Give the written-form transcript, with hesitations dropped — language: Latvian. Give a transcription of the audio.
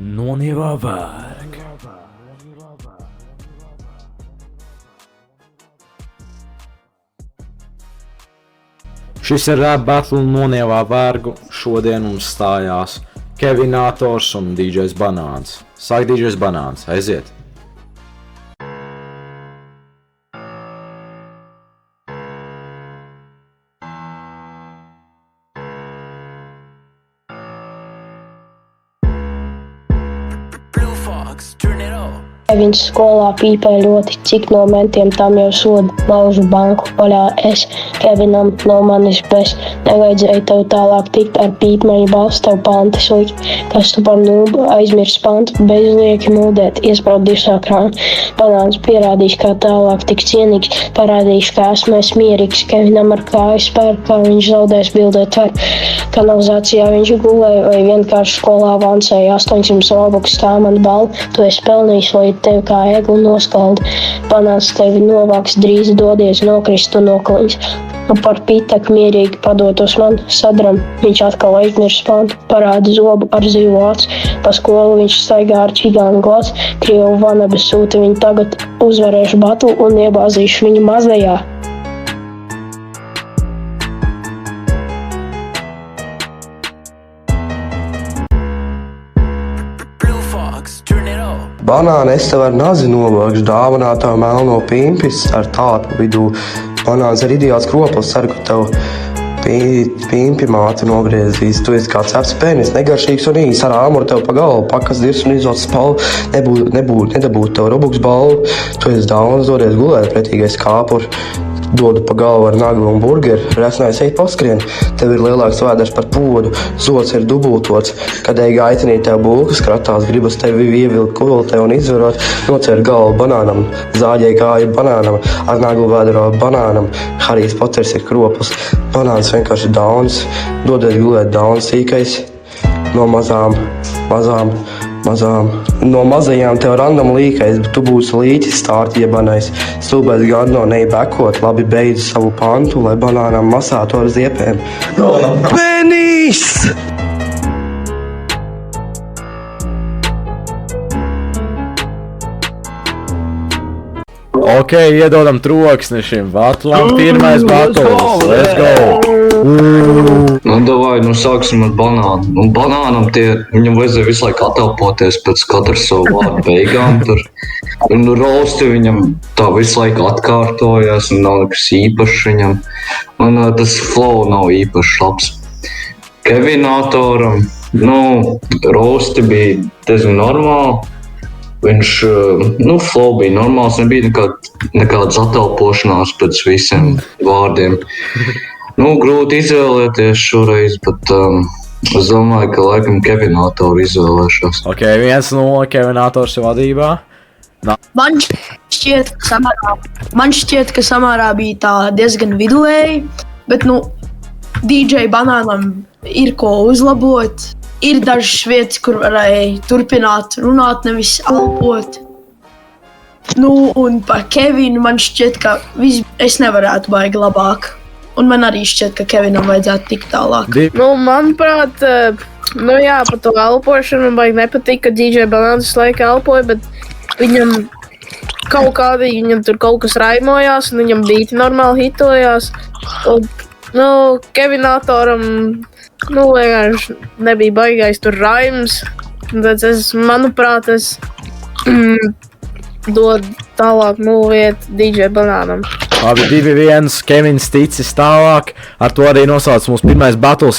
Nonievā vērk. Šis ir Rap Battle Nonievā vērgu. Šodien mums stājās Kevinators un DJs Banāns. Sāk DJs Banāns, aiziet! Viņš skolā pīpē ļoti, cik no mentiem tam jau soda, laužu banku vaļā es, Kevinam no manis bez. Nevajadzēja tev tālāk tikt ar pīpmeņu balstu, tev pantas likt, kas tu par nūbu aizmirs pantu, bezlieki mūdēt, iespaudīs krānu. Banāns pierādīs, kā tālāk tik cienīgs, parādīs, kā esmu es mierīgs, Kevinam ar kāju spēr, kā viņš zaudēs bildēt var. Kanalizācijā viņš gulēja vai vienkārši skolā vansēja 800 robuks, tā man balva, tu esi pelnījis, lai tevi kā egli noskalda. Banāns tevi novāks, drīz dodies, nokrist un nokliņas. Par pītaku mierīgi padotos man sadram, viņš atkal aizmirs pantu, parāda zobu ar zivu acu. Pa skolu viņš staigā ar čigānu glasu, Krievu vanabe sūta viņu tagad uzvarēšu batlu un iebāzīšu viņu mazajā. Banāni, es tev ar nazi novākšu, dāvanā tev melno pimpis ar tāpu vidū. Banāns ir idiots kroplis, ceru, ka tev pimpi māte nogriezīs. Tu esi kā cepts penis, negaršīgs un īs, ar āmuru tev pa galvu, pakas dirs un izot spalvu, nedabūt tev robuks balvu. Tu esi dauns, dodies gulēt, pretīgais kāpur. Dodu pa galvu ar naglu un burgeri, resnājis ej paskrien, tev ir lielāks vēders par podu, zods ir dubultots, kad ej gaitenī tev bulkas kratās, gribas tevi ievilkt kultē un izvarot, nocer galvu banānam, zāģēja kāju banānam, ar naglu vēdero banānam, Harijs Poters ir kroplis, banāns vienkārši dauns, dodies gulēt dauns sīkais, no mazajām tev randam līkais, bet tu būsi līķis stārti iebanais. Stulbais gardno neibekot, labi beidz savu pantu, lai banānam masātu ar ziepēm. Penis! Ok, iedodam troksni šim batlam. Pirmais battles, let's go! Nu, davai, sāksim ar banānu. Banānam viņam vajadzēja visu laiku atelpoties pēc katra savu vārdu beigām. Un roasti viņam tā visu laiku atkārtojās un nav nekas īpašs viņam. Un tas flow nav īpaši labs. Kevinatoram, roasti bija diezgan normāli. Viņš, flow bija normāls, nebija nekādas atelpošanās pēc visiem vārdiem. Grūti izvēlēties šoreiz, bet es domāju, ka laikam Kevinatoru izvēlēšos. Ok, 1-0 Kevinators vadībā. Man šķiet, ka samārā bija tā diezgan vidēji, bet DJ Banānam ir ko uzlabot. Ir dažas vietas, kur varēja turpināt runāt, nevis elpot. Un par Kevinu man šķiet, ka es nevarētu baigi labāk. Un man arī šķiet, ka Kevinam vajadzētu tikt tālāk. Manuprāt, par to elpošanu man baigi nepatīk, ka DJ Banāns laiku elpoja, bet viņam tur kaut kas raimojās, un viņam bīti normāli hitojās. Kevinatoram, vienkārši nebija baigais tur raims. Tad manuprāt, es dod tālāk vietu DJ Banānam. Labi, 2-1, Kevins ticis tālāk. Ar to arī nosauc mūsu pirmais battles.